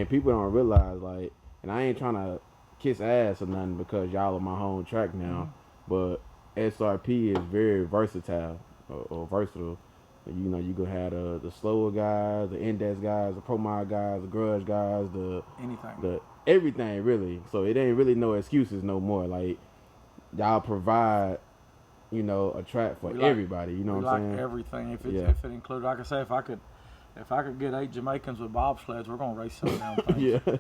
and people don't realize, like, and I ain't trying to kiss ass or nothing because y'all are my home track now, but XRP is very versatile or versatile. You know, you could have the slower guys, the index guys, the pro mod guys, the grudge guys, the everything really. So it ain't really no excuses no more. Like y'all provide, you know, a track for everybody. You know what I'm saying? We like everything. If it included, like I say, if I could get 8 Jamaicans with bobsleds, we're gonna race some damn things. Yeah.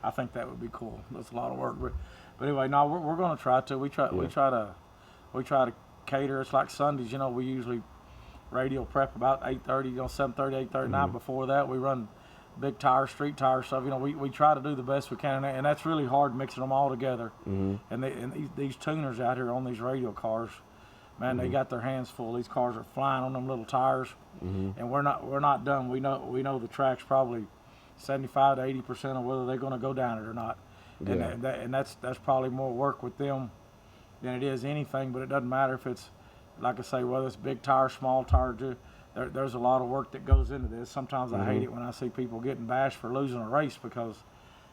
I think that would be cool. That's a lot of work, but anyway, no, we're gonna try to. We try to cater. It's like Sundays. You know, we usually radio prep about 8:30, 7:30, 8:30 night. Before that, we run big tire, street tire stuff. You know, we try to do the best we can, and that's really hard mixing them all together. And these tuners out here on these radio cars, man, they got their hands full. These cars are flying on them little tires, and we're not done. We know the track's probably 75 to 80% of whether they're going to go down it or not. Yeah. And that's probably more work with them than it is anything. But it doesn't matter if it's, like I say, whether it's big tire, small tire. There's a lot of work that goes into this. Sometimes I hate it when I see people getting bashed for losing a race because,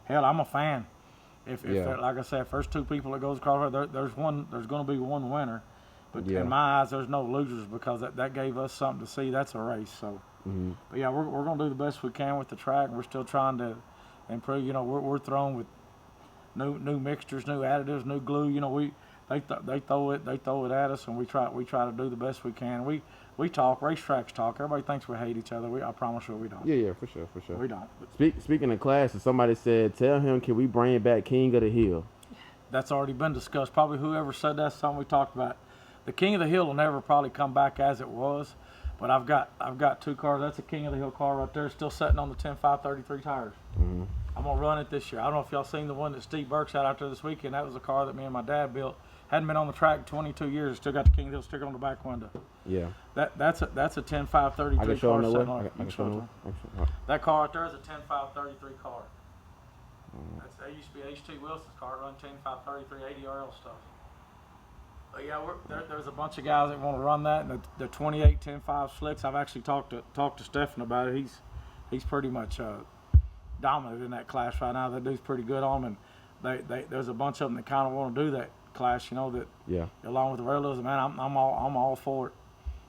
hell, I'm a fan. If like I said, if there's 2 people that goes across, there's going to be one winner. But in my eyes, there's no losers because that gave us something to see. That's a race. So, but yeah, we're going to do the best we can with the track. We're still trying to improve. You know, we're throwing with new mixtures, new additives, new glue. You know, they throw it at us, and we try to do the best we can. We talk, racetracks talk. Everybody thinks we hate each other. I promise you we don't. Yeah, for sure. We don't. Speaking of classes, somebody said, tell him, can we bring back King of the Hill? That's already been discussed. Probably whoever said that's something we talked about. The King of the Hill will never probably come back as it was, but I've got 2 cars. That's a King of the Hill car right there, still sitting on the 10.533 tires. I'm gonna run it this year. I don't know if y'all seen the one that Steve Burks had out there this weekend. That was a car that me and my dad built. Hadn't been on the track in 22 years. Still got the King of the Hill sticker on the back window. Yeah. That's a 10.533 car sitting on it. That car right there is a 10.533 car. That used to be H.T. Wilson's car, run 10.533 80RL stuff. But yeah, there's a bunch of guys that want to run that, and the 28 10.5 slicks. I've actually talked to Stephen about it. He's pretty much dominant in that class right now. That dude's pretty good on them, and there's a bunch of them that kind of want to do that class. You know that. Yeah. Along with the railroads, man, I'm all for it.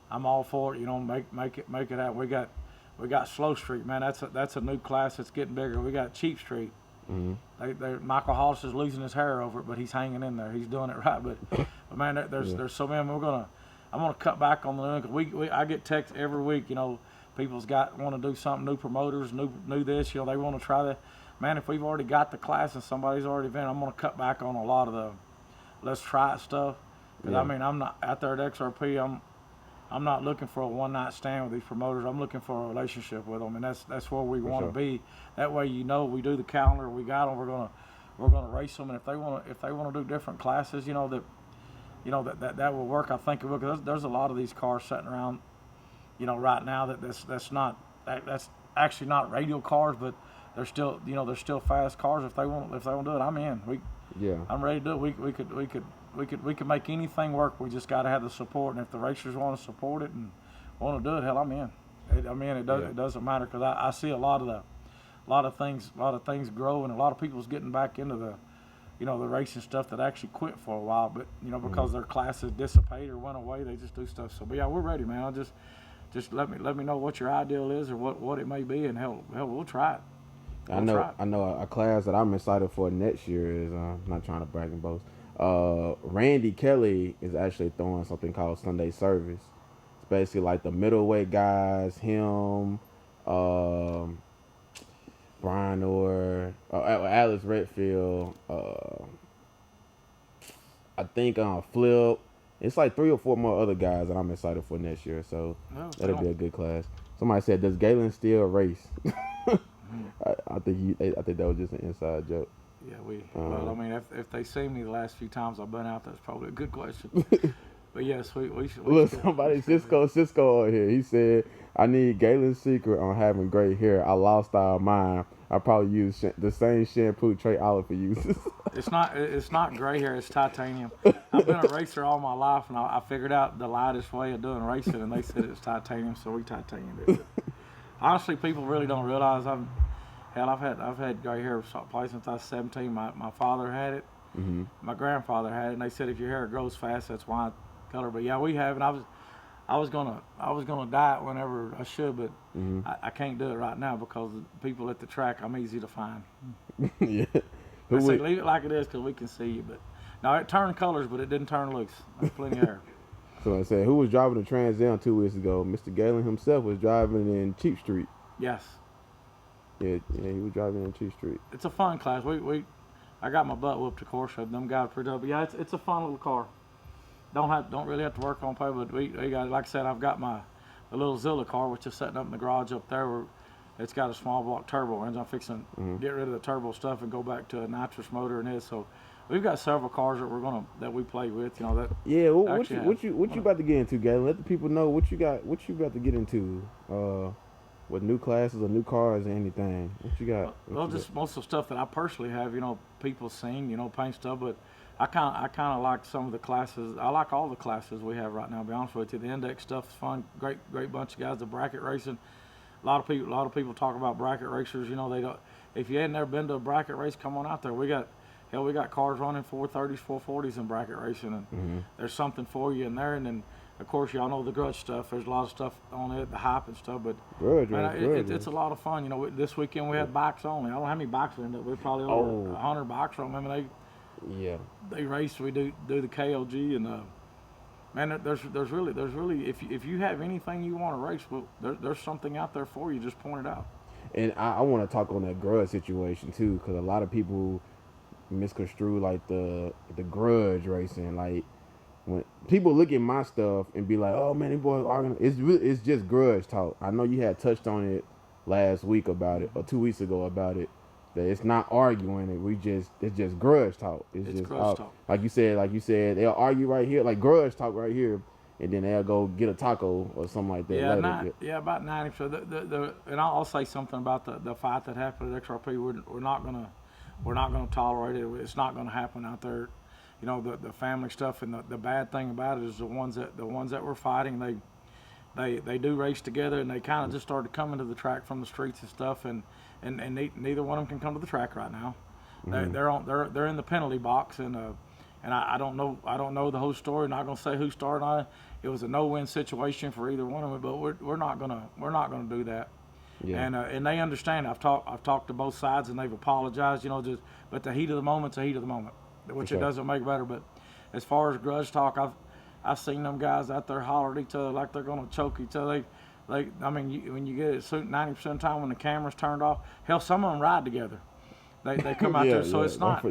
I'm all for it. You know, make it happen. We got Slow Street, man. That's a new class that's getting bigger. We got Cheap Street. Michael Hollis is losing his hair over it, but he's hanging in there. He's doing it right. But man, there's so many. I'm gonna cut back on the. I get texts every week. You know, people's want to do something, new promoters, new this. You know, they want to try that. Man, if we've already got the class and somebody's already been, I'm gonna cut back on a lot of the let's try it stuff. Because I mean, I'm not out there at XRP. I'm not looking for a one-night stand with these promoters. I'm looking for a relationship with them, and that's where we want to be. That way, you know, we do the calendar, we got them. We're gonna race them, and if they want to do different classes, you know that will work. I think it will. Because there's a lot of these cars sitting around, you know, right now that's actually not radial cars, but they're still fast cars. If they want to do it, I'm in. I'm ready to do it. We could make anything work. We just got to have the support, and if the racers want to support it and want to do it, hell, I'm in. It doesn't matter because I see a lot of things grow, and a lot of people's getting back into the racing stuff that actually quit for a while, but because their classes dissipate or went away, they just do stuff. So, but yeah, we're ready, man. Just let me know what your ideal is or what it may be, and hell, we'll try it. I know a class that I'm excited for next year is not trying to brag and boast. Randy Kelly is actually throwing something called Sunday Service. It's basically like the middleweight guys, him, Brian Orr, Alex Redfield, I think Flip. It's like 3 or 4 more other guys that I'm excited for next year. So that'll be a good class. Somebody said, "Does Gaylen still race?" I think that was just an inside joke. Yeah, well, I mean, if they see me the last few times I've been out, that's probably a good question. But yes, we should. Look, somebody, Cisco on here. He said, "I need Gaylen's secret on having great hair. I lost our mind. I probably use the same shampoo Trey Oliver uses." It's not gray hair. It's titanium. I've been a racer all my life, and I figured out the lightest way of doing racing, and they said it's titanium, so we titaniumed it. Honestly, people really don't realize Hell, I've had gray hair probably since I was 17. My father had it. Mm-hmm. My grandfather had it, and they said if your hair grows fast, that's why color. But yeah, we have, and I was gonna dye it whenever I should, but Mm-hmm. I can't do it right now because the people at the track, I'm easy to find. Yeah. I say leave it like it is because we can see you. But no, it turned colors, but it didn't turn loose. There's plenty of hair. So I said, who was driving the Trans Am 2 weeks ago? Mr. Gaylen himself was driving in Cheap Street. Yes. Yeah, he was driving in Cheap Street. It's a fun class. I got my butt whooped, of course, of them guys pretty up. But yeah, it's a fun little car. Don't really have to work on pay, but we got, like I said, I've got the little Zilla car, which is sitting up in the garage up there, where it's got a small block turbo engine. I'm fixing to get rid of the turbo stuff and go back to a nitrous motor in it. So we've got several cars that we play with. You know that. Yeah, what you about to get into, Gaylen? Let the people know what you about to get into. With new classes or new cars or anything. What you got? Most of the stuff that I personally have. You know, people sing. You know, paint stuff, but I kind of like some of the classes. I like all the classes we have right now. To be honest with you, the index stuff's fun. Great bunch of guys. The bracket racing. A lot of people talk about bracket racers. You know, they don't. If you ain't never been to a bracket race, come on out there. We got cars running 430s, 440s in bracket racing, and there's something for you in there. And then, of course, y'all know the grudge stuff. There's a lot of stuff on it, the hype and stuff. But it's a lot of fun. You know, this weekend we had bikes only. I don't know how many bikes we ended up. We probably over 100 bikes from them. And they race. We do the KLG and. Man, there's really if you have anything you want to race, well, there's something out there for you. Just point it out. And I want to talk on that grudge situation too, because a lot of people misconstrue like the grudge racing. Like when people look at my stuff and be like, "Oh man, these boys arguing," it's just grudge talk. I know you had touched on it last week about it or 2 weeks ago about it. That it's not arguing it. It's just grudge talk. It's just grudge talk. Like you said, they'll argue right here, like grudge talk right here, and then they'll go get a taco or something like that. Yeah, about 90. So and I'll say something about the fight that happened at XRP. We're not gonna tolerate it. It's not gonna happen out there. You know, the family stuff, and the bad thing about it is the ones that were fighting, they do race together, and they kind of just started coming to the track from the streets and stuff, and neither one of them can come to the track right now. They're in the penalty box, and I don't know the whole story. Not gonna say who started on it. It was a no-win situation for either one of them, but we're not gonna do that. Yeah. And they understand. I've talked to both sides, and they've apologized. You know, but the heat of the moment's the heat of the moment, which it doesn't make better. But as far as grudge talk, I've seen them guys out there holler at each other like they're gonna choke each other. When you get it 90% of the time when the camera's turned off, hell, some of them ride together. They come out there, so it's not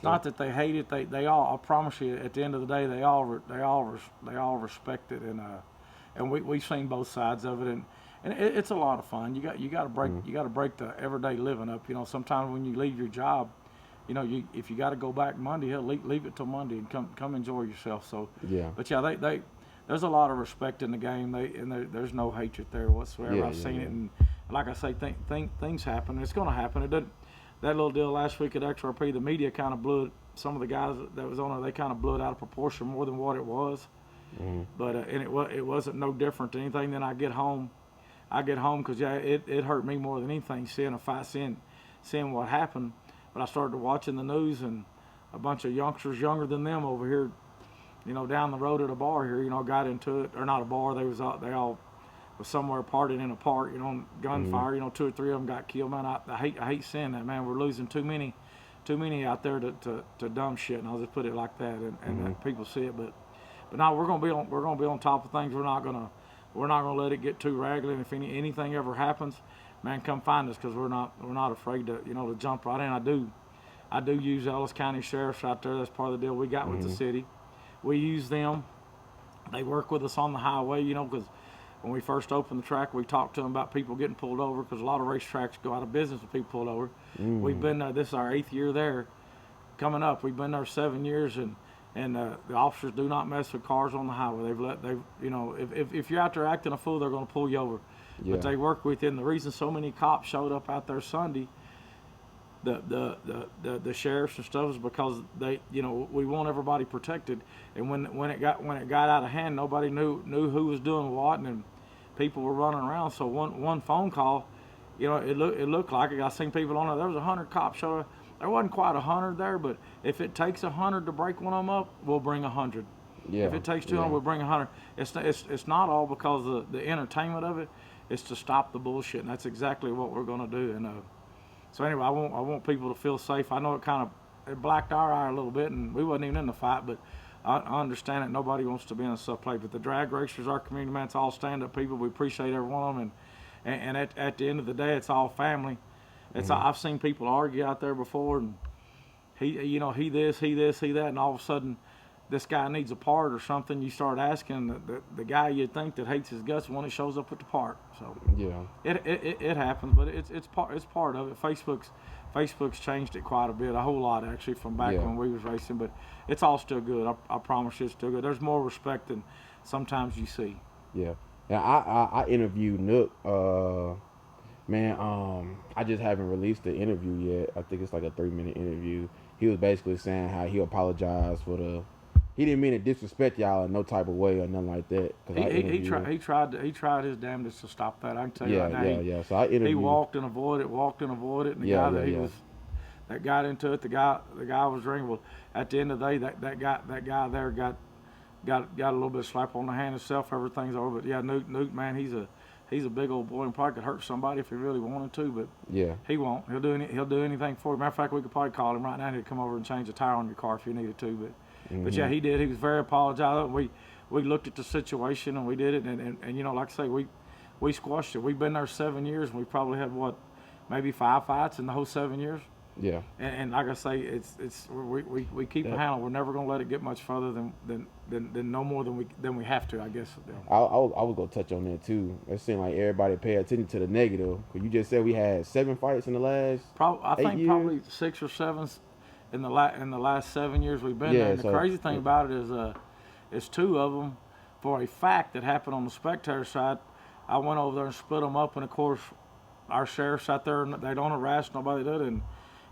not that they hate it. They all, I promise you, at the end of the day, they all respect it, and we've seen both sides of it, and it's a lot of fun. You got to break the everyday living up. You know, sometimes when you leave your job, you know, if you got to go back Monday, hell, leave it till Monday and come enjoy yourself. So but yeah, they there's a lot of respect in the game. There's no hatred there whatsoever. I've seen it, and like I say, things happen. It's going to happen. It didn't. That little deal last week at XRP, the media kind of blew it. Some of the guys that was on it, they kind of blew it out of proportion more than what it was. But and it wasn't no different to anything. Then I get home because it hurt me more than anything seeing a fight, seeing what happened. But I started watching the news, and a bunch of youngsters younger than them over here, you know, down the road at a bar here, you know, got into it, or not a bar. They all was somewhere partying in a park, you know, gunfire. You know, 2 or 3 of them got killed. Man, I hate seeing that. Man, we're losing too many out there to dumb shit. And I'll just put it like that, and people see it. But now we're gonna be on top of things. We're not gonna let it get too raggedy. And if anything ever happens, man, come find us, because we're not afraid to jump right in. I do use Ellis County Sheriffs out there. That's part of the deal we got with the city. We use them. They work with us on the highway, you know, because when we first opened the track, we talked to them about people getting pulled over, because a lot of racetracks go out of business with people pulled over. We've been there. This is our 8th year there. Coming up, we've been there 7 years, and the officers do not mess with cars on the highway. If you're out there acting a fool, they're going to pull you over. Yeah. But they work with you. And the reason so many cops showed up out there Sunday, the sheriffs and stuff, is because we want everybody protected. And when it got out of hand, nobody knew who was doing what, and people were running around. So one phone call, it looked like it. I seen people on there. There was 100 cops showing. There wasn't quite 100 there, but if it takes 100 to break one of them up, we'll bring 100. Yeah. If it takes 200, we'll bring 100. It's not all because of the entertainment of it. It's to stop the bullshit, and that's exactly what we're going to do. And so anyway, I want people to feel safe. I know it blacked our eye a little bit, and we wasn't even in the fight, but I understand it. Nobody wants to be in a tough play, but the drag racers, our community, man, it's all stand-up people. We appreciate every one of them, and at the end of the day, it's all family. I've seen people argue out there before, and he this, he that, and all of a sudden, this guy needs a part or something. You start asking the guy you'd think that hates his guts when he shows up at the part. So yeah, it happens, but it's part of it. Facebook's changed it quite a bit, a whole lot actually, from back when we was racing. But it's all still good. I promise you, it's still good. There's more respect than sometimes you see. Yeah. I interviewed Nook. I just haven't released the interview yet. I think it's like a 3-minute interview. He was basically saying how he apologized for he didn't mean to disrespect y'all in no type of way or nothing like that. He tried his damnedest to stop that. I can tell you right now. Yeah. So I interviewed. He walked and avoided, and the guy that got into it, the guy was drinking. Well, at the end of the day, that guy there got a little bit of slap on the hand himself. Everything's over. But yeah, Nuke, man, he's a big old boy and probably could hurt somebody if he really wanted to. But yeah, he won't. He'll do anything for you. Matter of fact, we could probably call him right now. He'd come over and change the tire on your car if you needed to. But yeah, he did. He was very apologetic. We looked at the situation and we did it. And like I say, we squashed it. We've been there 7 years, and we probably had maybe 5 fights in the whole 7 years. Yeah. And like I say, we keep a handle. We're never gonna let it get much further than no more than we have to, I guess. I was gonna touch on that too. It seemed like everybody pay attention to the negative. Cause you just said we had 7 fights in the last. I think probably 6 or 7 in the last 7 years we've been there. And the crazy thing about it is 2 of them, for a fact, that happened on the spectator side. I went over there and split them up, and of course, our sheriffs out there, they don't harass nobody, did it.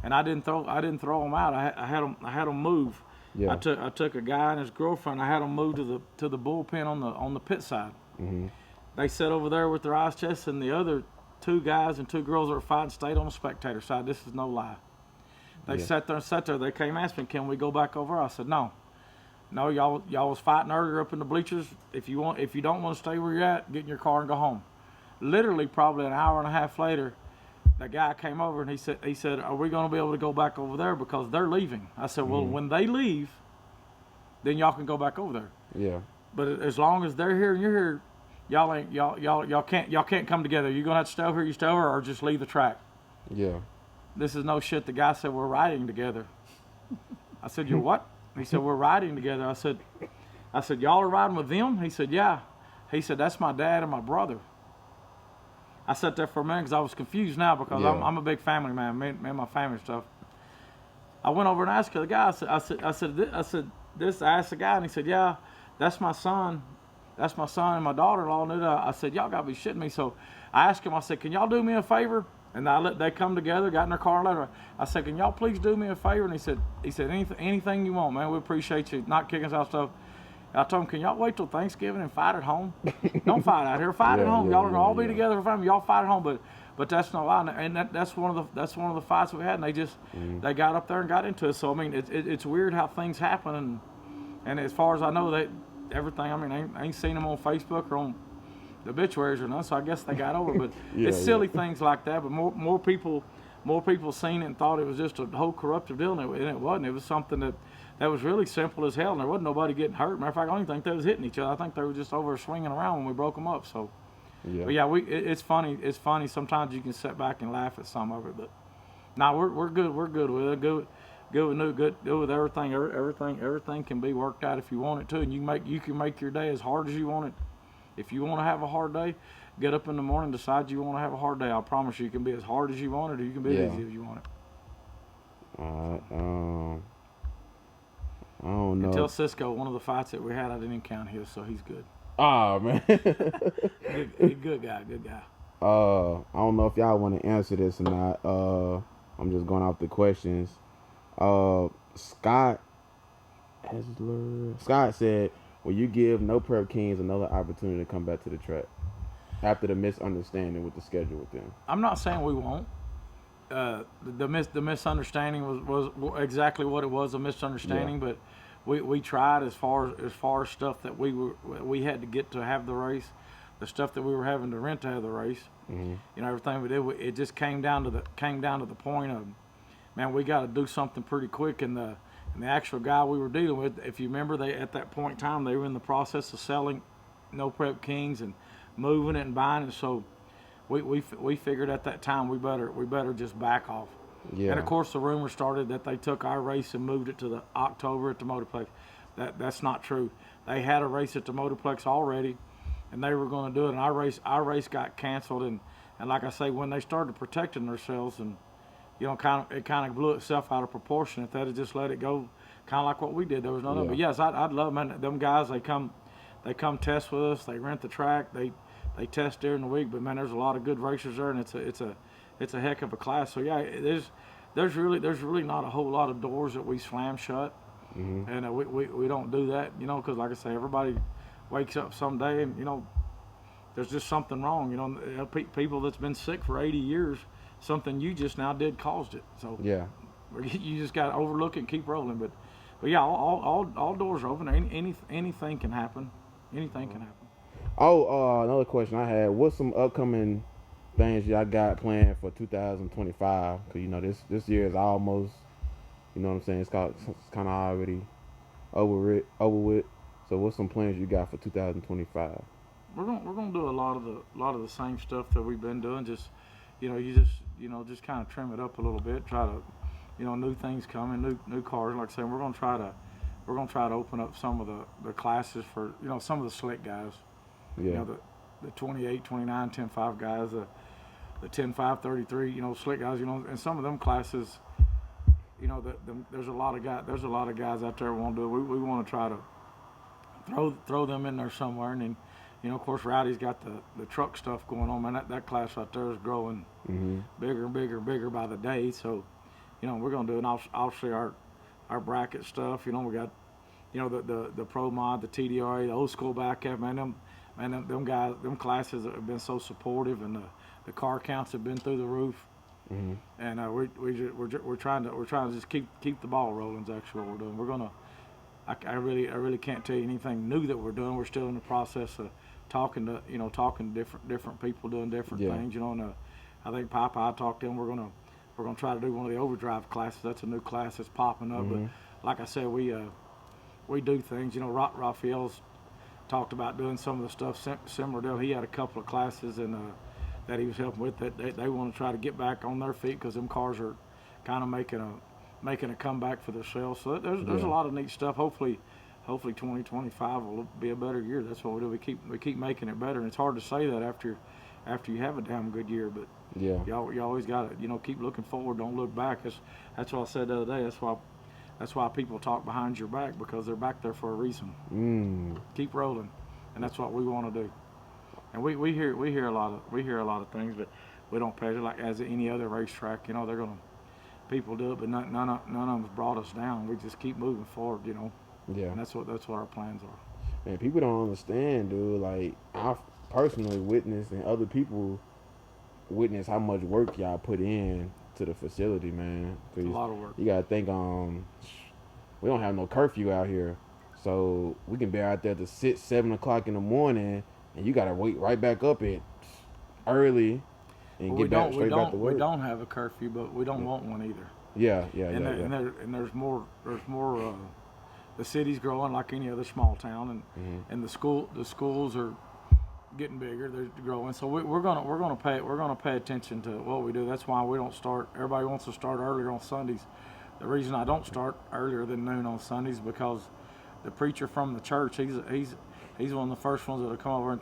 And I didn't throw them out. I had them move. Yeah. I took a guy and his girlfriend. I had them move to the bullpen on the pit side. Mm-hmm. They sat over there with their eyes chest, and the other 2 guys and 2 girls that were fighting stayed on the spectator side. This is no lie. They sat there. They came asking me, "Can we go back over?" I said, "No, y'all was fighting earlier up in the bleachers. If you don't want to stay where you're at, get in your car and go home." Literally, probably an hour and a half later, that guy came over and he said, "Are we going to be able to go back over there because they're leaving?" I said, "Well, when they leave, then y'all can go back over there." Yeah. But as long as they're here and you're here, y'all can't come together. You're gonna have to stay over here. You stay over, or just leave the track. Yeah. This is no shit. The guy said, "We're riding together." I said, "You're what?" He said, "We're riding together." I said, "Y'all are riding with them?" He said, "Yeah." He said, "That's my dad and my brother." I sat there for a minute because I was confused now because I'm a big family man, me and my family stuff. I went over and asked the guy. I asked the guy, and he said, "Yeah, that's my son. That's my son and my daughter-in-law knew that." I said, "Y'all gotta be shitting me." So I asked him. I said, "Can y'all do me a favor?" And they come together, got in their car later. I said, "Can y'all please do me a favor?" And he said, anything you want, man. We appreciate you not kicking us out stuff. I told him, "Can y'all wait till Thanksgiving and fight at home? Don't fight out here. Fight at home. Y'all are gonna all be together for family. Y'all fight at home." But that's not lie. And that's one of the fights we had. And they got up there and got into it. So I mean, it's weird how things happen. And as far as I know, everything. I mean, I ain't seen them on Facebook or on the obituaries or nothing. So I guess they got over. But it's silly things like that. But more people seen it and thought it was just a whole corruptive deal, and it wasn't. It was something that was really simple as hell, and there wasn't nobody getting hurt. Matter of fact, I don't even think they was hitting each other. I think they were just over swinging around when we broke them up. So, but yeah, it's funny. It's funny. Sometimes you can sit back and laugh at some of it, but we're good. We're good with it. Good with everything. Everything can be worked out if you want it to, and you can make your day as hard as you want it. If you want to have a hard day, get up in the morning, decide you want to have a hard day. I promise you can be as hard as you want it, or you can be as easy as you want it. I don't know. Until Cisco, one of the fights that we had, I didn't even count his, so he's good. Oh, man. Good guy. I don't know if y'all want to answer this or not. I'm just going off the questions. Scott said, "Will you give No Prep Kings another opportunity to come back to the track?" after the misunderstanding with the schedule with them. I'm not saying we won't. The misunderstanding was exactly what it was, a misunderstanding. Yeah. But we tried as far as stuff that we had to get to have the race, the stuff that we were having to rent to have the race. Mm-hmm. You know, everything we did, it just came down to the point of, man, we got to do something pretty quick. And the actual guy we were dealing with, if you remember, they at that point in time they were in the process of selling No Prep Kings and moving it and buying it. So we figured at that time we better just back off. Yeah. And of course the rumor started that they took our race and moved it to the October at the Motorplex. That's not true. They had a race at the Motorplex already, and they were going to do it. And our race got canceled. And like I say, when they started protecting themselves, and you know, it kind of blew itself out of proportion. If they'd have just let it go, kind of like what we did, there was no. Yeah. But yes, I'd love, man. Them guys, they come test with us. They rent the track. They test during the week. But man, there's a lot of good racers there, and it's a heck of a class. So yeah, there's really not a whole lot of doors that we slam shut, Mm-hmm. and we don't do that, you know, because like I say, everybody wakes up someday and, you know, there's just something wrong, you know. People that's been sick for 80 years, something you just now did caused it. So Yeah. you just got to overlook it and keep rolling. But yeah, all doors are open. Anything can happen. Anything can happen. Oh, another question I had. What's some upcoming things y'all got planned for 2025? Because, you know, this year is almost, you know what I'm saying, it's kind of already over with. So what's some plans you got for 2025? We're gonna do a lot of the same stuff that we've been doing. Just, you know, just kind of trim it up a little bit. Try to, you know, new things coming, new cars. Like I said, we're gonna try to open up some of the classes for, you know, some of the slick guys. Yeah. You know, the 28, 29, 10.5 guys, the 10.5, 33, you know, slick guys, you know, and some of them classes, you know, there's a lot of guys out there who want to do it. We want to try to throw them in there somewhere. And then, you know, of course, Rowdy's got the truck stuff going on, man. That class right there is growing Mm-hmm. bigger and bigger and bigger by the day. So, you know, we're going to do, and obviously our bracket stuff, you know, we got, you know, the Pro Mod, the TDRA, the old school back half, man, them guys, them classes have been so supportive, and the car counts have been through the roof. Mm-hmm. And we're trying to just keep the ball rolling. Is actually what we're doing. We're gonna. I really can't tell you anything new that we're doing. We're still in the process of talking to different people doing different things. You know, and I think Papa, I talked to him. We're gonna try to do one of the overdrive classes. That's a new class that's popping up. Mm-hmm. But like I said, we do things. You know, Raphael's talked about doing some of the stuff similar to him. He had a couple of classes and that he was helping with that they want to try to get back on their feet, because them cars are kind of making a comeback for themselves. So there's a lot of neat stuff. Hopefully 2025 will be a better year. That's what we do. We keep making it better, and it's hard to say that after you have a damn good year. But Yeah. you always got to, you know, keep looking forward. Don't look back. That's what I said the other day. That's why people talk behind your back, because they're back there for a reason. Keep rolling, and that's what we want to do. And we hear a lot of things, but we don't pay it like as any other racetrack. You know, people do it, but none of them's brought us down. We just keep moving forward. You know. Yeah. And that's what our plans are. Man, people don't understand, dude. Like, I've personally witnessed, and other people witness how much work y'all put in to the facility, man. It's a lot of work. You gotta think, we don't have no curfew out here, so we can be out there to 6, 7 o'clock in the morning, and you gotta wake right back up at early and get back straight back to work. We don't have a curfew, but we don't want one either. Yeah. And there's more. The city's growing like any other small town, and the schools are getting bigger. They're growing, so we're gonna pay attention to what we do. That's why we don't start. Everybody wants to start earlier on Sundays. The reason I don't start earlier than noon on Sundays is because the preacher from the church, he's one of the first ones that'll come over and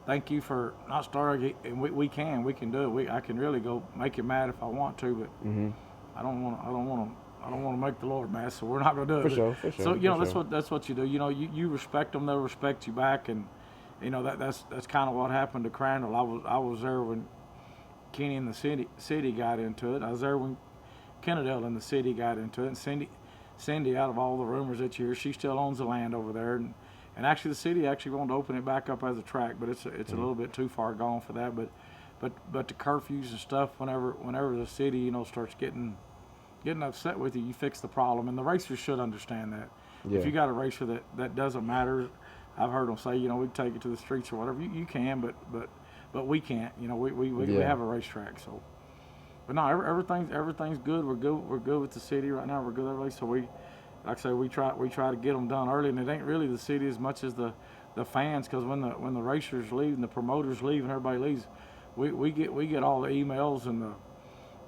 thank you for not starting. And we can do it. I can really go make you mad if I want to, but I don't want to make the Lord mad, so we're not going to do it. For sure. So you know, that's what you do. You know, you respect them, they'll respect you back, and you know that's kind of what happened to Crandall. I was there when Kenny and the city got into it. I was there when Kennedale and the city got into it. And Cindy, out of all the rumors that you hear, she still owns the land over there, and And actually, the city actually wanted to open it back up as a track, but it's a little bit too far gone for that. But the curfews and stuff, whenever the city, you know, starts getting upset with you, you fix the problem. And the racers should understand that. Yeah. If you got a racer that doesn't matter, I've heard them say, you know, we can take it to the streets or whatever. You can, but we can't. You know, we have a racetrack. So, but no, everything's good. We're good with the city right now. We're good everybody. So like I say, we try to get them done early, and it ain't really the city as much as the fans, because when the racers leave and the promoters leave and everybody leaves, we get all the emails and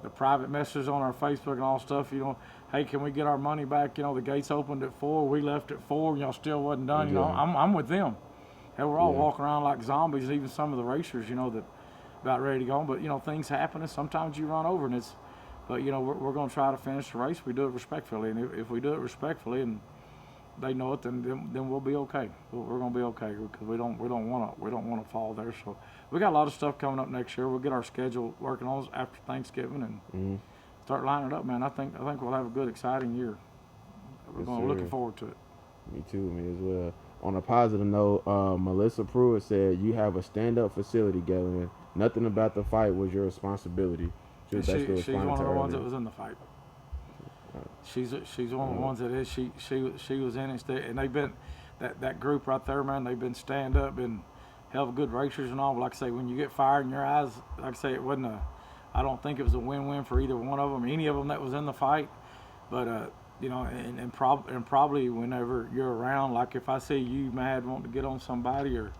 the private messages on our Facebook and all stuff. You know, hey, can we get our money back? You know, the gates opened at 4, we left at 4, and y'all still wasn't done. You know, I'm with them. Hell, we're all walking around like zombies, even some of the racers, you know, that about ready to go. But, you know, things happen, and sometimes you run over, and but, you know, we're going to try to finish the race. We do it respectfully, and if we do it respectfully and they know it, then we'll be okay. We're going to be okay, because we don't want to fall there. So we got a lot of stuff coming up next year. We'll get our schedule working on after Thanksgiving and start lining it up, man. I think we'll have a good, exciting year. We're looking forward to it. Me too, me as well. On a positive note, Melissa Pruitt said, "You have a stand-up facility, Gaylen. Nothing about the fight was your responsibility." She's one of the ones that was in the fight. She's one of the ones that is. She was in it, and they've been that group right there, man. They've been stand up and hell of good racers and all. But like I say, when you get fire in your eyes, like I say, it wasn't I don't think it was a win-win for either one of them, any of them that was in the fight. But you know, and probably whenever you're around, like if I see you mad wanting to get on somebody or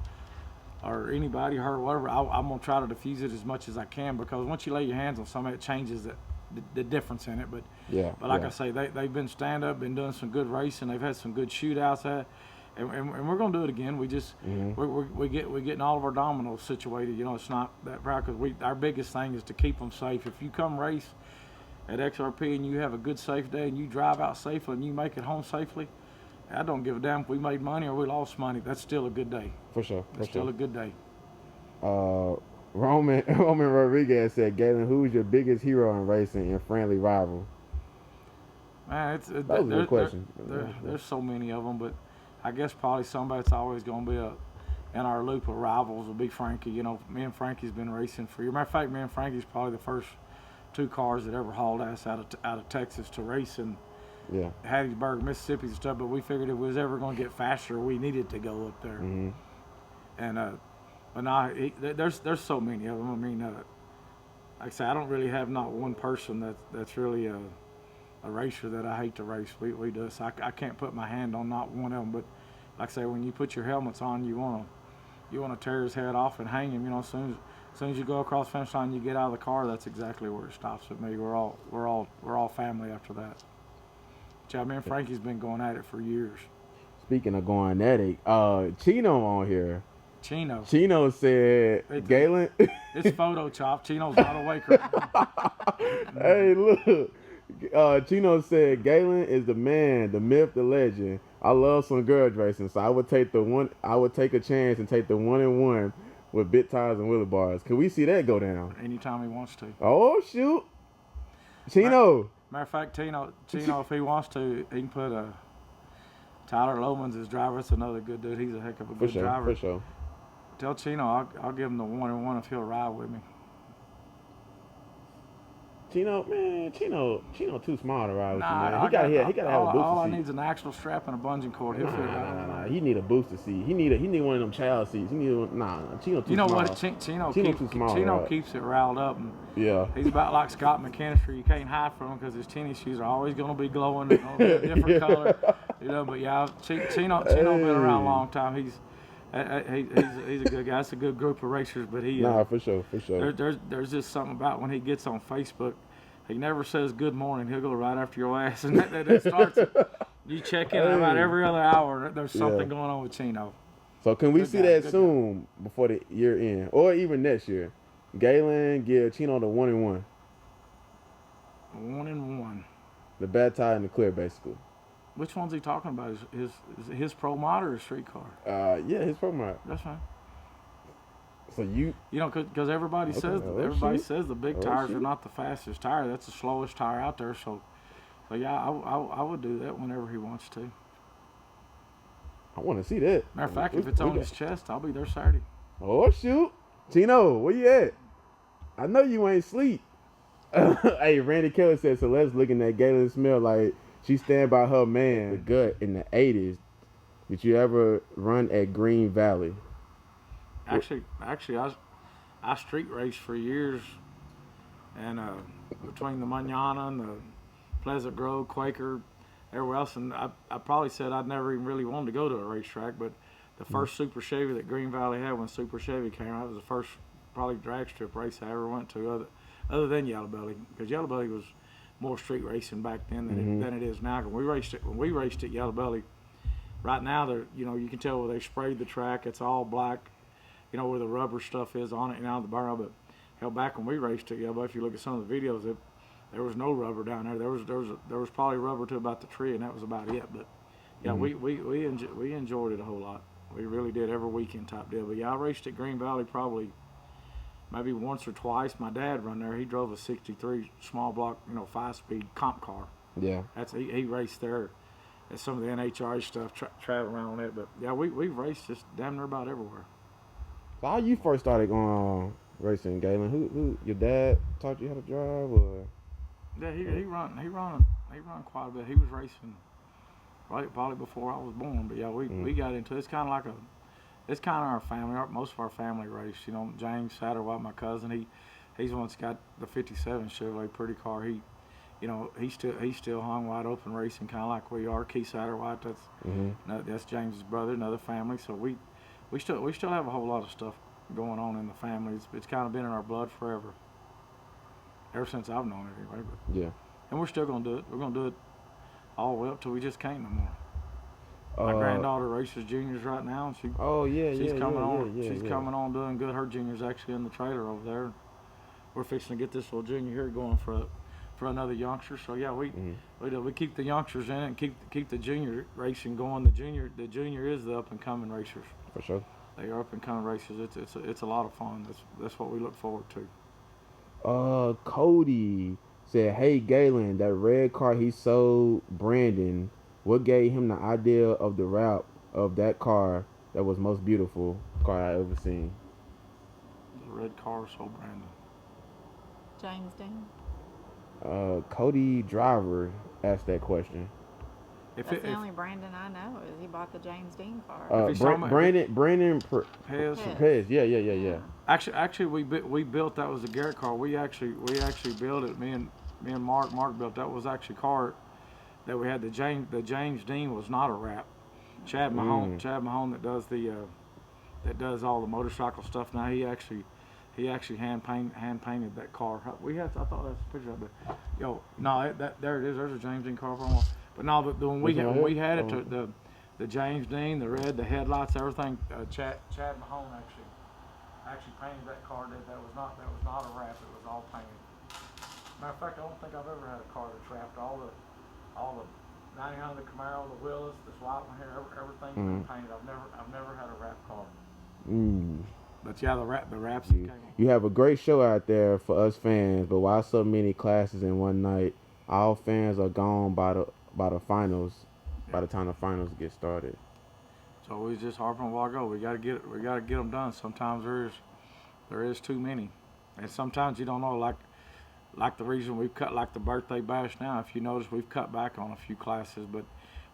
anybody hurt, whatever, I'm gonna try to diffuse it as much as I can, because once you lay your hands on somebody, it changes the difference in it. But like I say, they've been stand up, been doing some good racing. They've had some good shootouts and we're gonna do it again. We just we're getting all of our dominoes situated. You know, it's not that proud, because our biggest thing is to keep them safe. If you come race at XRP and you have a good safe day and you drive out safely and you make it home safely, I don't give a damn if we made money or we lost money. That's still a good day. For sure. It's still a good day. Roman Rodriguez said, "Gaylen, who's your biggest hero in racing and friendly rival?" Man, that was a good question. There's so many of them, but I guess probably somebody that's always going to be in our loop of rivals will be Frankie. You know, me and Frankie's been racing for years. Matter of fact, me and Frankie's probably the first 2 cars that ever hauled ass out of Texas to race in Hattiesburg, Mississippi and stuff. But we figured if we was ever going to get faster, we needed to go up there. And but now there's so many of them. I mean, like I say, I don't really have not one person that's really a racer that I hate to race. We do. So I can't put my hand on not one of them. But like I say, when you put your helmets on, you want to tear his head off and hang him. You know, as soon as you go across the finish line, you get out of the car. That's exactly where it stops with me. We're all family after that. Yeah, me and Frankie's been going at it for years. Speaking of going at it, Chino on here. Chino said, "Gaylen." It's Photoshop. Chino's not awake right now. Hey, look. Chino said, "Gaylen is the man, the myth, the legend. I love some girls racing, so I would take a chance and take the 1-in-1 with bit tires and wheelie bars. Can we see that go down?" Anytime he wants to. Oh shoot, Chino. Matter of fact, Chino, if he wants to, he can put Tyler Lomans as driver. That's another good dude. He's a heck of a good driver. For sure. Tell Chino I'll give him the 1-in-1 if he'll ride with me. Chino too small to ride with you, man. He gotta have a booster seat. All I need is an axle strap and a bungee cord. He'll fit right. Nah. He need a booster seat. He need one of them child seats. Chino too small. You know what? Chino keeps it riled up. And he's about like Scott McKinstry. You can't hide from him because his tennis shoes are always going to be glowing. They're going to be a different color. You know, but yeah, Chino been around a long time. He's a good guy. It's a good group of racers, but for sure. There's just something about when he gets on Facebook, he never says good morning. He'll go right after your ass, and that starts. You check in about every other hour. There's something going on with Chino. So can we see that soon before the year end, or even next year? Gaylen give Chino the 1-in-1. 1-in-1. The bad tie and the clear, basically. Which one's he talking about? Is his pro mod or his street car? Yeah, his pro mod. That's fine. So you know, because everybody says the big tires are not the fastest tire. That's the slowest tire out there. So yeah, I would do that whenever he wants to. I want to see that. Matter of fact, if it's on his chest, I'll be there Saturday. Oh, shoot. Tino, where you at? I know you ain't sleep. Hey, Randy Kelly said Celeste looking at Gaylen smell like she stand by her man. The gut in the 80s. Did you ever run at Green Valley? Actually, I street raced for years, and between the Manana and the Pleasant Grove, Quaker, everywhere else, and I probably said I'd never even really wanted to go to a racetrack, but the first Super Chevy that Green Valley had when Super Chevy came out was the first probably drag strip race I ever went to, other than Yellow Belly, because Yellow Belly was more street racing back then than it is now. When we raced at Yellow Belly, right now you can tell where they sprayed the track. It's all black, where the rubber stuff is on it, the burn. But hell, back when we raced at Yellow Belly, if you look at some of the videos, there was no rubber down there. There was probably rubber to about the tree, and that was about it. But yeah, we enjoyed it a whole lot. We really did, every weekend type deal. But yeah, I raced at Green Valley probably maybe once or twice. My dad run there. He drove a '63 small block, 5-speed comp car. Yeah. He raced there. And some of the NHRA stuff, traveling around on it. But yeah, we've raced just damn near about everywhere. So how you first started going racing, Gaylen? Who your dad taught you how to drive, or? Yeah, he run quite a bit. He was racing probably before I was born. But yeah, we got into it. It's kind of our family. Most of our family race. James Satterwhite, my cousin, he's the one that's got the '57 Chevrolet pretty car. He's still hung wide open racing, kind of like we are. Keith Satterwhite, that's James's brother, another family. So we still have a whole lot of stuff going on in the family. It's kind of been in our blood forever. Ever since I've known it, anyway. But, yeah. And we're still gonna do it. We're gonna do it all the way up till we just can't no more. My granddaughter races juniors right now, and she's coming on. She's coming on doing good. Her junior's actually in the trailer over there. We're fixing to get this little junior here going for another youngster. So yeah, we keep the youngsters in it and keep the junior racing going. The junior is the up and coming racers. For sure. They are up and coming racers. It's a lot of fun. That's what we look forward to. Cody said, "Hey Gaylen, that red car he sold Brandon, what gave him the idea of the route of that car that was most beautiful car I ever seen?" The red car sold Brandon. James Dean. Cody Driver asked that question. That's the only Brandon I know is he bought the James Dean car. Brandon Pez. Yeah. Actually, we built, that was a Garrett car. We actually built it. Me and Mark built. That was actually a car that we had. The James Dean was not a wrap. Chad Mahone that does all the motorcycle stuff now. He actually hand painted that car. I thought that's a picture of it. There it is. There's a James Dean car. But no, when we had it, the James Dean, the red, the headlights, everything. Chad Mahone actually painted that car. That was not a wrap. It was all painted. Matter of fact, I don't think I've ever had a car that's wrapped. All the 900, the Camaro, the Willis, this white one here, everything's been painted. I've never had a wrap car. But yeah, the wraps. You have a great show out there for us fans, but why so many classes in one night? All fans are gone by the finals. By the time the finals get started. So we just harping a while ago. We gotta get them done. Sometimes there is too many, and sometimes you don't know. Like the reason we've cut, like the birthday bash now. If you notice, we've cut back on a few classes. But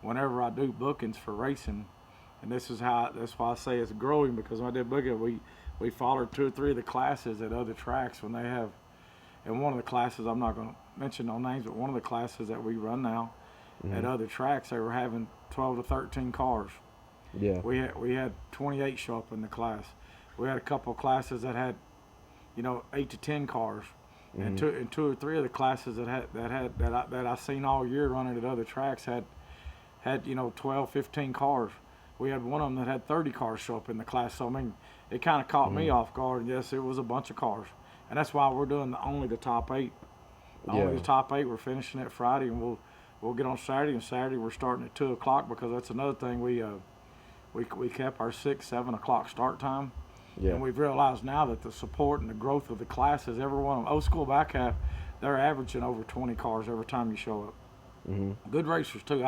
whenever I do bookings for racing, and that's why I say it's growing, because when I did booking, we followed 2 or 3 of the classes at other tracks when they have. And one of the classes, I'm not going to mention no names, but one of the classes that we run now at other tracks, they were having 12 to 13 cars. Yeah. We had 28 show up in the class. We had a couple of classes that had, 8 to 10 cars, and two or three of the classes that I seen all year running at other tracks had 12, 15 cars. We had one of them that had 30 cars show up in the class. So I mean, it kind of caught me off guard. And yes, it was a bunch of cars. And that's why we're doing only the top 8. Only the top 8. We're finishing it Friday, and we'll get on Saturday. And Saturday we're starting at 2 o'clock, because that's another thing. We kept our 6, 7 o'clock start time. Yeah. And we've realized now that the support and the growth of the classes, every one of them, old school back half, they're averaging over 20 cars every time you show up. Good racers too.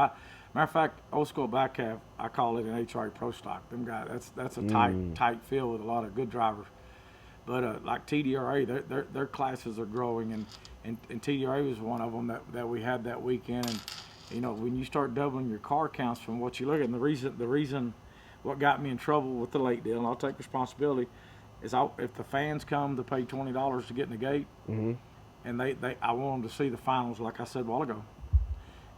Matter of fact, old school back half, I call it an HRA Pro Stock. Them guys, that's a tight field with a lot of good drivers. But like TDRA, their classes are growing, and TDRA was one of them that we had that weekend. And you know, when you start doubling your car counts from what you look at, and the reason what got me in trouble with the late deal, and I'll take responsibility, is if the fans come to pay $20 to get in the gate, and I want them to see the finals, like I said a while ago.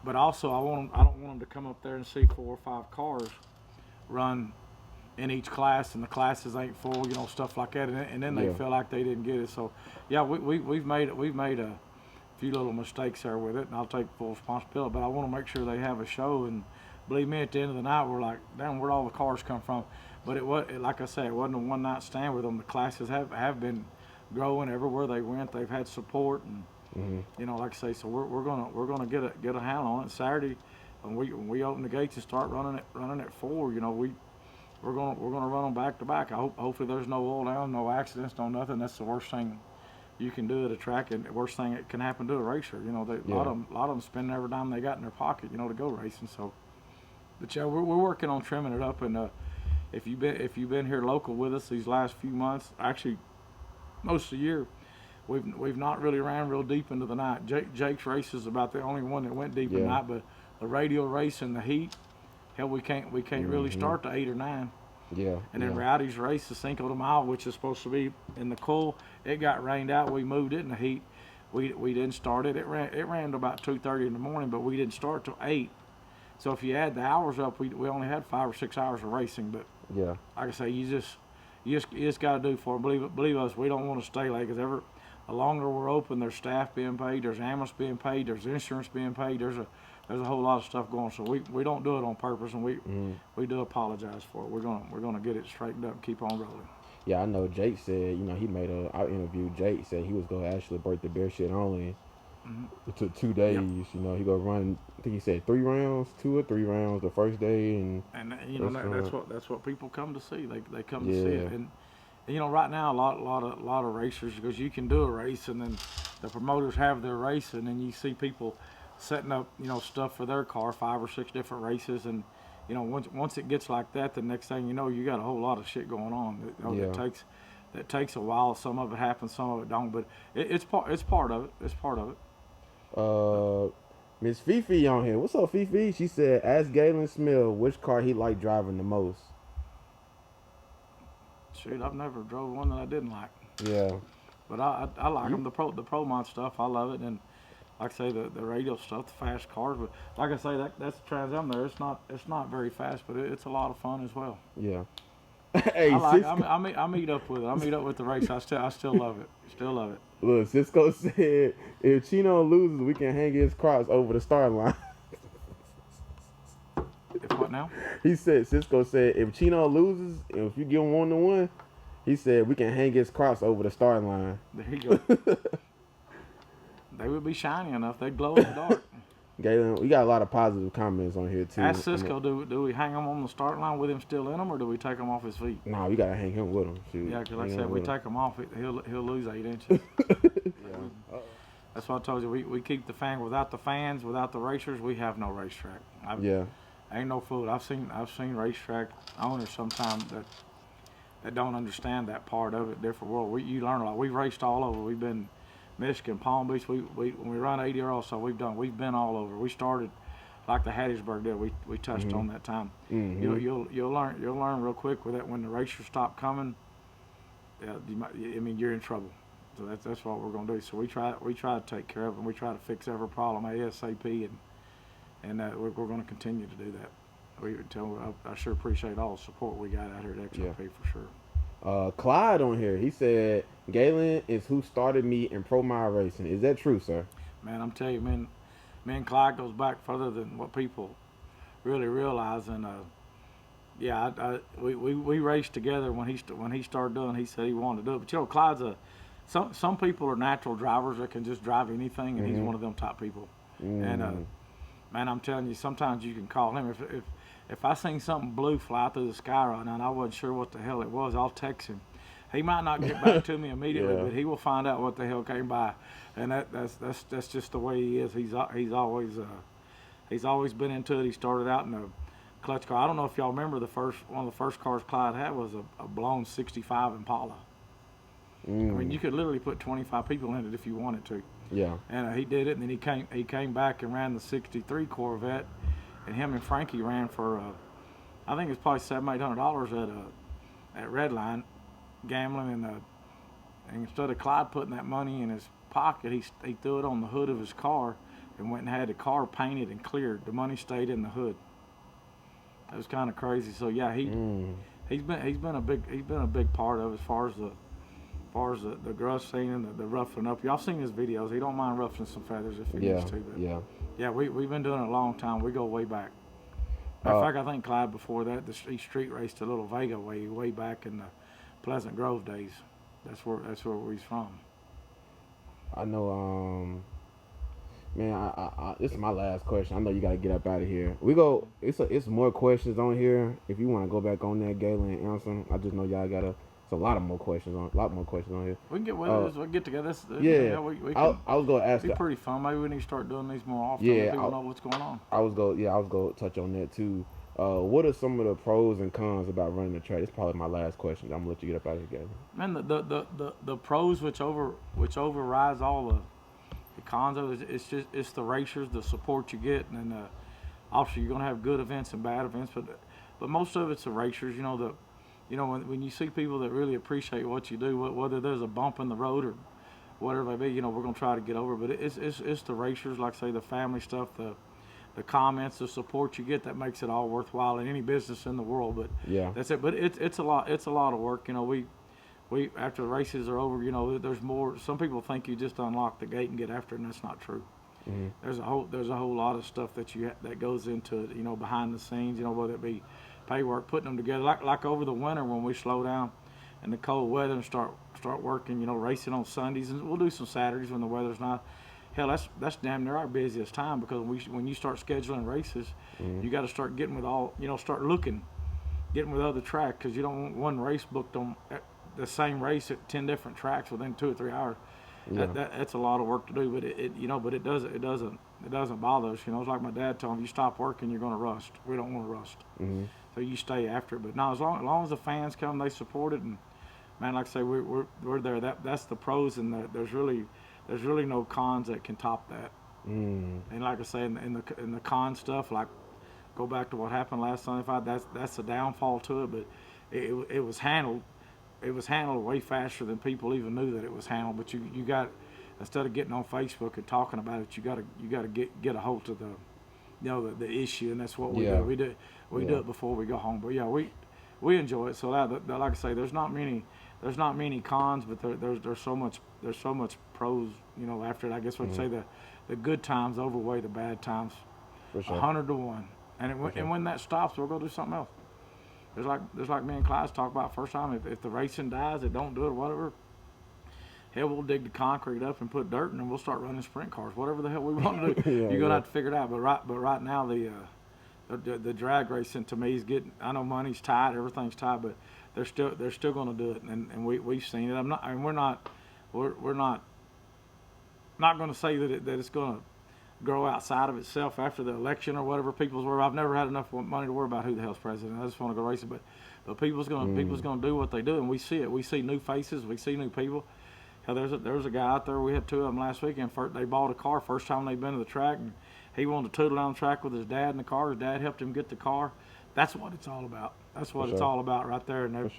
But also, I don't want them to come up there and see 4 or 5 cars run in each class, and the classes ain't full, you know, stuff like that, and then they feel like they didn't get it. So, yeah, we've made a few little mistakes there with it, and I'll take full responsibility. But I want to make sure they have a show, and believe me, at the end of the night, we're like, damn, where'd all the cars come from? But like I said, it wasn't a one-night stand with them. The classes have been growing everywhere they went. They've had support, and you know, like I say, so we're gonna get a handle on it. Saturday, when we open the gates and start running at 4, you know, we're gonna run them back to back. Hopefully there's no oil down, no accidents, no nothing. That's the worst thing you can do at a track, and the worst thing that can happen to a racer. You know, a lot of them spending every dime they got in their pocket, you know, to go racing. So, but yeah, we're working on trimming it up. And if you've been here local with us these last few months, actually most of the year, we've not really ran real deep into the night. Jake's race is about the only one that went deep in the night, but the radial race and the heat, hell, we can't really start to 8 or 9. Yeah. And then Rowdy's race, the Cinco de Mayo, which is supposed to be in the cool, it got rained out. We moved it in the heat. We didn't start it. It ran to about 2:30 in the morning, but we didn't start till 8. So if you add the hours up, we only had 5 or 6 hours of racing. But like I say, you just got to do for it. Believe us, we don't want to stay late, because the longer we're open, there's staff being paid, there's ambulance being paid, there's insurance being paid, there's a whole lot of stuff going. So we don't do it on purpose, and we do apologize for it. We're gonna get it straightened up and keep on rolling. Yeah, I know Jake said, you know, I interviewed Jake, said he was going to actually break the bare shit only. It took 2 days, you know, he going to run, I think he said 2 or 3 rounds the first day. And you know, that's what people come to see. They come to see it. And you know, right now, a lot of racers, because you can do a race, and then the promoters have their race, and then you see people setting up, you know, stuff for their car, 5 or 6 different races. And you know, once it gets like that, the next thing you know, you got a whole lot of shit going on. That takes a while. Some of it happens, some of it don't. But it's part of it. It's part of it. Miss Fifi on here. What's up, Fifi? She said, ask Gaylen Smith which car he liked driving the most. Shoot, I've never drove one that I didn't like. Yeah. But I like them. The Pro Mod stuff, I love it. And like I say, the radial stuff, the fast cars. But like I say, that's the Trans Am there. It's not very fast, but it's a lot of fun as well. Yeah. Hey, I meet up with it. I meet up with the race. I still love it. Still love it. Look, Cisco said if Chino loses, we can hang his cross over the start line. If what now? Cisco said if Chino loses, if you give him 1-1, he said we can hang his cross over the start line. There you go. They would be shiny enough. They'd glow in the dark. Gaylen, we got a lot of positive comments on here too. Ask Cisco, do we hang him on the start line with him still in them, or do we take him off his feet? Nah, we gotta hang him with him. Shoot. Yeah, because like I said, if we take him off, he'll lose 8 inches. Yeah. That's what I told you. We keep the fan. Without the fans, without the racers, we have no racetrack. Ain't no fool. I've seen racetrack owners sometimes that don't understand that part of it. Different world. You learn a lot. We've raced all over. We've been Michigan, Palm Beach. When we run 80 also, we've been all over. We started like the Hattiesburg did. We touched on that time. You'll learn real quick with that when the racers stop coming. You're in trouble. So that's what we're gonna do. So we try to take care of them. We try to fix every problem ASAP, and we're going to continue to do that. I sure appreciate all the support we got out here at XRP for sure. Clyde on here, he said Gaylen is who started me in pro mile racing. Is that true, sir? Man, I'm telling you, me and Clyde goes back further than what people really realize. And we raced together when he started doing. He said he wanted to do it. But you know, Clyde's some people are natural drivers that can just drive anything, and he's one of them top people. And man, I'm telling you, sometimes you can call him. If I seen something blue fly through the sky right now and I wasn't sure what the hell it was, I'll text him. He might not get back to me immediately, but he will find out what the hell came by. And that's just the way he is. He's always He's always been into it. He started out in a clutch car. I don't know if y'all remember one of the first cars Clyde had was a blown '65 Impala. I mean, you could literally put 25 people in it if you wanted to. Yeah. And he did it, and then he came back and ran the '63 Corvette, and him and Frankie ran for I think it's probably $700-800 at Redline, gambling, and instead of Clyde putting that money in his pocket, he threw it on the hood of his car and went and had the car painted and cleared. The money stayed in the hood. It was kind of crazy. So yeah, he's been a big part of it as far as the gruff scene and the roughing up. Y'all seen his videos. He don't mind ruffling some feathers if he needs to. But yeah, we've been doing it a long time. We go way back. Matter of fact, I think Clyde before that, he street raced a little Vega way back in the Pleasant Grove days. That's where he's from. I know. Man, I this is my last question. I know you got to get up out of here. It's more questions on here. If you want to go back on that, Gaylen, and answer them. I just know y'all got it's a lot more questions on here. We can get with us. We'll get together. We I was gonna ask. It'd be pretty fun. Maybe we need to start doing these more often. Yeah, so people know what's going on. I was gonna touch on that too. What are some of the pros and cons about running the track? It's probably my last question. I'm gonna let you get up out of here, Gaylen. Man, the pros which overrides all the cons of it, it's the racers, the support you get, and then obviously you're gonna have good events and bad events, but most of it's the racers. When you see people that really appreciate what you do, whether there's a bump in the road or whatever it may be, we're gonna try to get over it. But it's the racers, like I say, the family stuff, the comments, the support you get that makes it all worthwhile in any business in the world. But yeah, that's it. But it's a lot of work. We after the races are over, there's more. Some people think you just unlock the gate and get after it, and that's not true. Mm-hmm. There's a whole lot of stuff that goes into it, behind the scenes, whether it be pay work, putting them together, like over the winter when we slow down in the cold weather and start working, racing on Sundays, and we'll do some Saturdays when the weather's not. Hell, that's damn near our busiest time, because when you start scheduling races, you got to start getting with getting with other tracks, because you don't want one race booked on the same race at 10 different tracks within 2 or 3 hours. Yeah. That's a lot of work to do, but it doesn't bother us. It's like my dad told me, you stop working, you're gonna rust. We don't want to rust. Mm-hmm. So you stay after it. But now, as long as the fans come, they support it, and man, like I say, we're there. That's the pros, and there's really no cons that can top that. Mm. And like I say, in the con stuff, like go back to what happened last Sunday fight. That's the downfall to it, but it was handled. It was handled way faster than people even knew that it was handled. But you got, instead of getting on Facebook and talking about it, you got to get a hold of the issue, and that's what we do. We do it before we go home. But yeah, we enjoy it. So that like I say, there's not many cons, but there's so much pros. After it, I guess we'd say the good times overweigh the bad times. For sure. 100 to 1. And when that stops, we'll go do something else. There's like me and Clyde talked about first time. If the racing dies, it don't do it, whatever. Hell, we'll dig the concrete up and put dirt in, and we'll start running sprint cars. Whatever the hell we want to do, you're gonna have to figure it out. But right now, the drag racing to me is getting. I know money's tight, everything's tight, but they're still gonna do it, and we've seen it. We're not gonna say that it's gonna grow outside of itself after the election or whatever people's worry. I've never had enough money to worry about who the hell's president. I just want to go racing, but people's gonna do what they do, and we see it. We see new faces, we see new people. Hell, there's a guy out there. We had 2 of them last weekend. They bought a car first time they've been to the track, and he wanted to tootle down the track with his dad in the car. His dad helped him get the car. That's what it's all about. That's what it's all about right there. And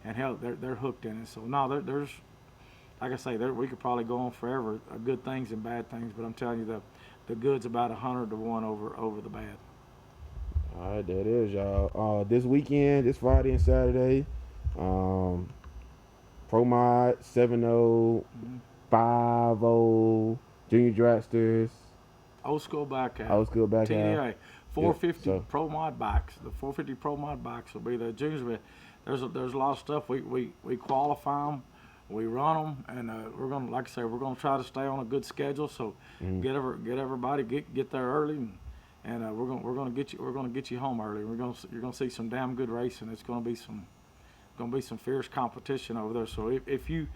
and hell, they're hooked in it. So no, there's like I say, we could probably go on forever, good things and bad things. But I'm telling you, the good's about 100 to 1 over the bad. All right, that is, y'all. This weekend, this Friday and Saturday, Pro Mod 7-0, 5-0, Junior Dragsters. Old school back out. TDA. 450 Pro Mod bikes. The 450 Pro Mod bikes will be there. Juniors, there's a lot of stuff. We qualify them. We run them, and we're gonna, like I say, we're gonna try to stay on a good schedule. So get everybody get there early, and we're gonna get you home early. You're gonna see some damn good racing. It's gonna be some fierce competition over there. So if you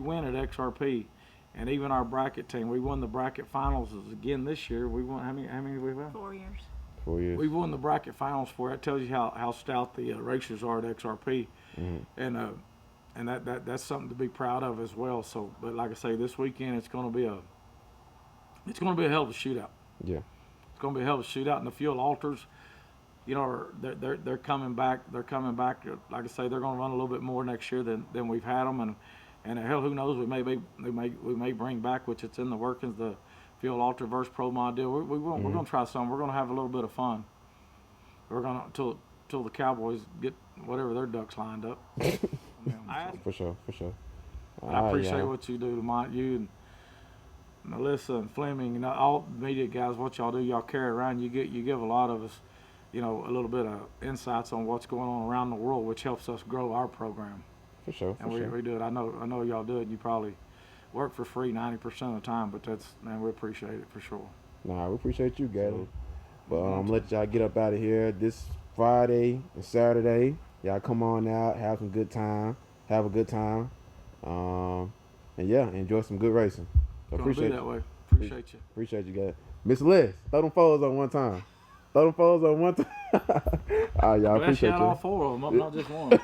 win at XRP, And even our bracket team, we won the bracket finals again this year. We won how many we won? 4 years. 4 years. We won the bracket finals for it. That tells you how stout the racers are at XRP, and that's something to be proud of as well. So, but like I say, this weekend it's going to be a hell of a shootout. Yeah. It's going to be a hell of a shootout, and the fuel alters, you know, they're coming back. They're coming back. Like I say, they're going to run a little bit more next year than we've had them, and hell, who knows? We may bring back, which it's in the workings, the fuel alter versus pro mod deal. We're going to try something. We're going to have a little bit of fun. We're going to till the Cowboys get whatever their ducks lined up. For sure. I appreciate what you do, Lamont. You and Melissa and Fleming and all the media guys. What y'all do, y'all carry around. You give a lot of us, you know, a little bit of insights on what's going on around the world, which helps us grow our program. For sure. And we do it. I know y'all do it. You probably work for free 90% of the time, but we appreciate it for sure. Nah, we appreciate you, Gaylen. But I'm gonna let y'all get up out of here this Friday and Saturday. Y'all come on out, have a good time. And yeah, enjoy some good racing. So Appreciate you. That way. Appreciate you. Appreciate you guys. Miss Liz, throw them fours on one time. All right, y'all. Well, Appreciate you. all 4 of them, not just one.